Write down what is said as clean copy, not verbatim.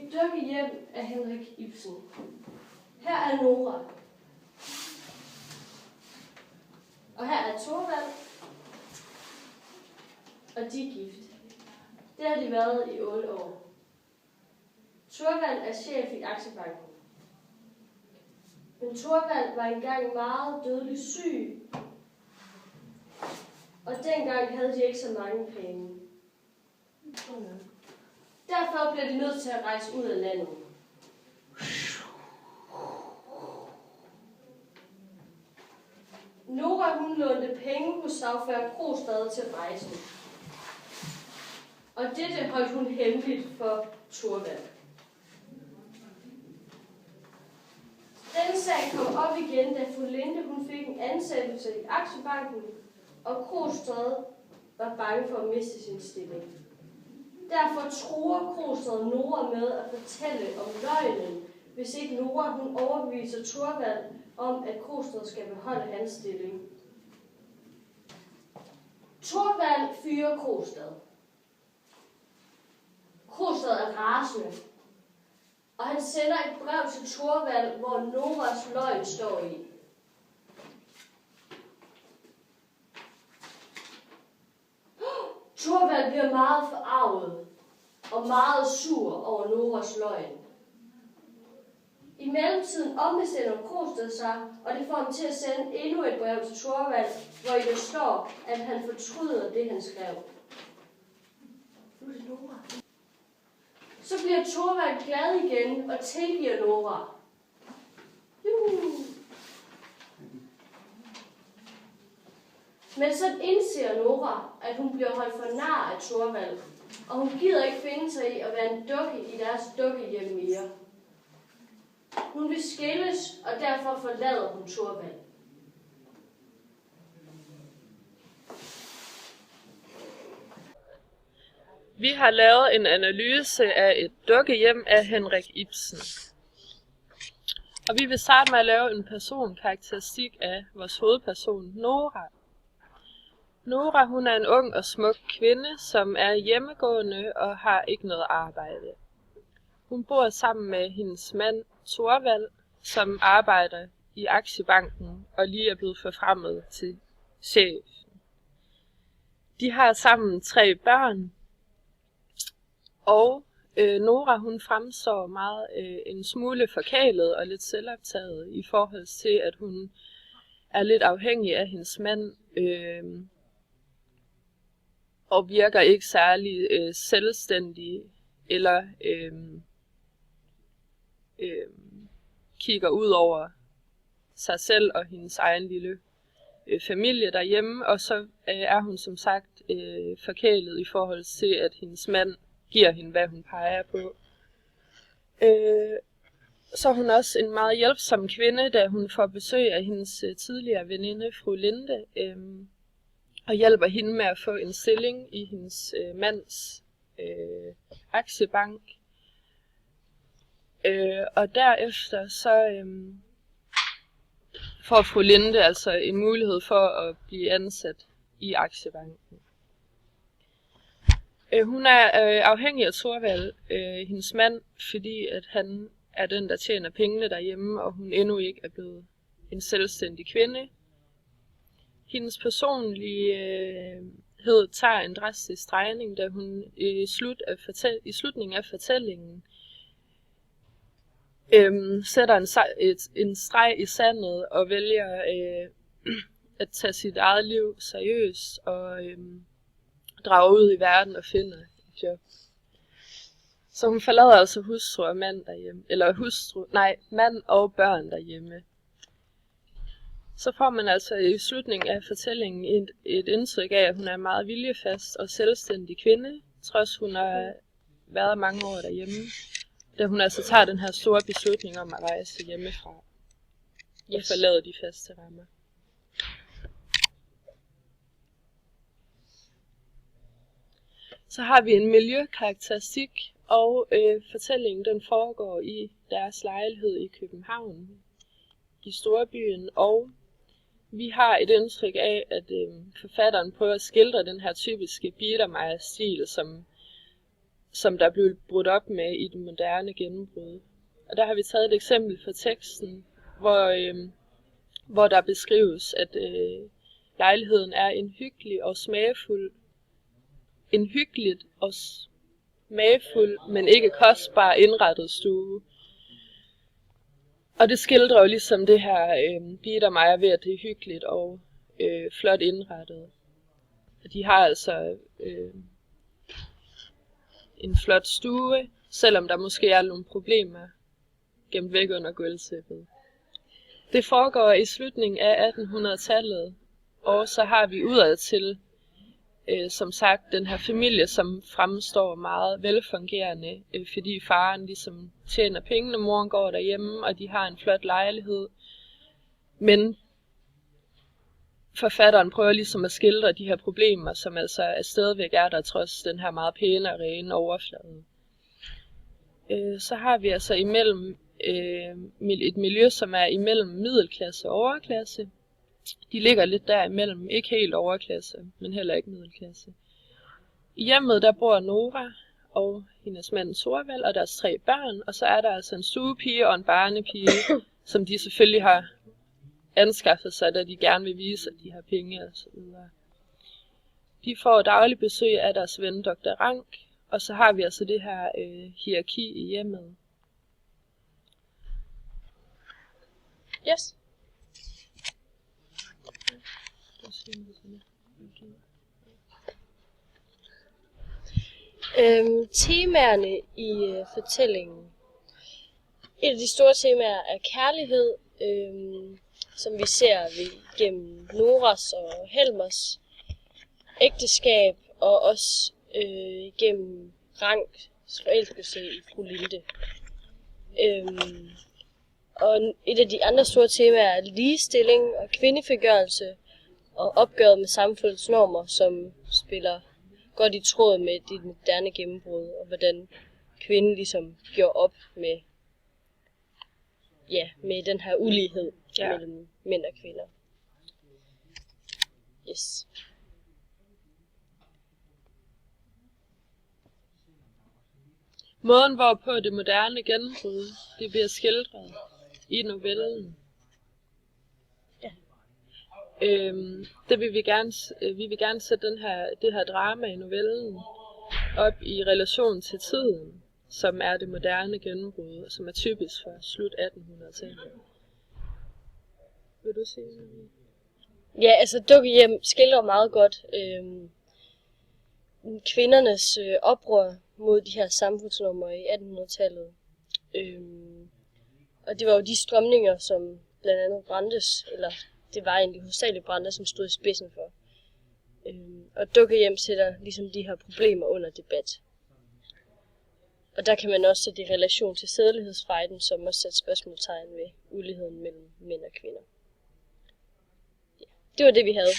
Et dukkehjem af Henrik Ibsen. Her er Nora. Og her er Thorvald. Og de er gift. Det har de været i 8 år. Thorvald er chef i Aktiesbanken. Men Thorvald var engang meget dødelig syg. Og dengang havde de ikke så mange penge. Derfor blev de nødt til at rejse ud af landet. Nora hun lånte penge hos Sagfærd Krostad til rejsen. Og dette holdt hun hemmeligt for Thorvald. Denne sag kom op igen, da fru Linde hun fik en ansættelse i Aktiesbanken, og Krostad var bange for at miste sin stilling. Derfor truer Krostad Nora med at fortælle om løgnen, hvis ikke Nora hun overbeviser Thorvald om, at Krostad skal beholde hans stilling. Thorvald fyrer Krostad. Krostad er rasende, og han sender et brev til Thorvald, hvor Noras løgn står i. Thorvald bliver meget forarvet og meget sur over Noras løgn. I mellemtiden ombestemmer Krostad sig, og det får ham til at sende endnu et brev til Thorvald, hvor der står, at han fortryder det, han skrev. Nu er det Nora. Så bliver Thorvald glad igen og tilgiver Nora. Men så indser Nora, at hun bliver holdt for nar af Thorvald, og hun gider ikke finde sig i at være en dukke i deres dukkehjem mere. Hun vil skilles, og derfor forlader hun Thorvald. Vi har lavet en analyse af et dukkehjem af Henrik Ibsen. Og vi vil starte med at lave en personkarakteristik af vores hovedperson, Nora. Nora, hun er en ung og smuk kvinde, som er hjemmegående og har ikke noget arbejde. Hun bor sammen med hendes mand, Thorvald, som arbejder i Aktiesbanken og lige er blevet forfremmet til chef. De har sammen 3 børn, og Nora hun fremstår meget en smule forkælet og lidt selvoptaget i forhold til, at hun er lidt afhængig af hendes mand og virker ikke særlig selvstændig eller kigger ud over sig selv og hendes egen lille familie derhjemme, og så er hun som sagt forkælet i forhold til, at hendes mand giver hende, hvad hun peger på. Så er hun også en meget hjælpsom kvinde, da hun får besøg af hendes tidligere veninde, fru Linde, og hjælper hende med at få en stilling i hendes mands aktiebank. Og derefter så får fru Linde altså en mulighed for at blive ansat i Aktiesbanken. Hun er afhængig af Thorvald, hendes mand, fordi at han er den, der tjener pengene derhjemme, og hun endnu ikke er blevet en selvstændig kvinde. Hendes personlighed tager en drastisk drejning, da hun i slutningen af fortællingen sætter en streg i sandet og vælger at tage sit eget liv seriøst og drager ud i verden og finder et job. Så hun forlader altså hustru og mand derhjemme, eller mand og børn derhjemme. Så får man altså i slutningen af fortællingen et indtryk af, at hun er en meget viljefast og selvstændig kvinde, trods hun har været mange år derhjemme, da hun altså tager den her store beslutning om at rejse hjemmefra og forlade de faste rammer. Så har vi en miljøkarakteristik, og fortællingen den foregår i deres lejlighed i København, i storbyen, og vi har et indtryk af, at forfatteren prøver at skildre den her typiske Biedermeier-stil, som der blev brudt op med i det moderne gennembrud. Og der har vi taget et eksempel fra teksten, hvor der beskrives, at lejligheden er en hyggelig og smagfuld, men ikke kostbar indrettet stue. Og det skildrer jo ligesom det her Bieder Meier ved, at det er hyggeligt og flot indrettet. De har altså en flot stue, selvom der måske er nogle problemer gemt væk under gulvtæppet. Det foregår i slutningen af 1800-tallet, og så har vi udadtil, som sagt, den her familie, som fremstår meget velfungerende, fordi faren ligesom tjener pengene, moren går derhjemme, og de har en flot lejlighed. Men forfatteren prøver ligesom at skildre de her problemer, som altså stadigvæk er der, trods den her meget pæne og rene overflade. Så har vi altså imellem et miljø, som er imellem middelklasse og overklasse. De ligger lidt derimellem, ikke helt overklasse, men heller ikke middelklasse. I hjemmet der bor Nora og hendes mand Thorvald og deres 3 børn, og så er der altså en stuepige og en barnepige, som de selvfølgelig har anskaffet sig, da de gerne vil vise, at de har penge og så videre. De får daglig besøg af deres ven Dr. Rank, og så har vi altså det her hierarki i hjemmet. Yes. Temaerne i fortællingen. Et af de store temaer er kærlighed, som vi ser gennem Noras og Helmers ægteskab, og også gennem Ranks forelskelse i fru Linde. Og et af de andre store temaer er ligestilling og kvindefrigørelse og opgøret med samfundets normer, som spiller godt i tråd med det moderne gennembrud, og hvordan kvinden ligesom gjorde op med den her ulighed mellem mænd og kvinder. Yes. Måden, hvorpå det moderne gennembrud det bliver skildret i novellen. Det vi vil gerne sætte det her drama i novellen op i relation til tiden, som er det moderne gennembrud, som er typisk for slut 1800-tallet. Vil du sige noget? Ja, altså Dukkehjem skildrer meget godt kvindernes oprør mod de her samfundsnormer i 1800-tallet. Og det var jo de strømninger, som blandt andet Brandes, eller det var egentlig hovedsageligt Brandes, som stod i spidsen for. Og Dukkehjem sætter ligesom de her problemer under debat. Og der kan man også sætte i relation til sædelighedsfejden, som også sætter spørgsmålstegn ved uligheden mellem mænd og kvinder. Ja, det var det, vi havde.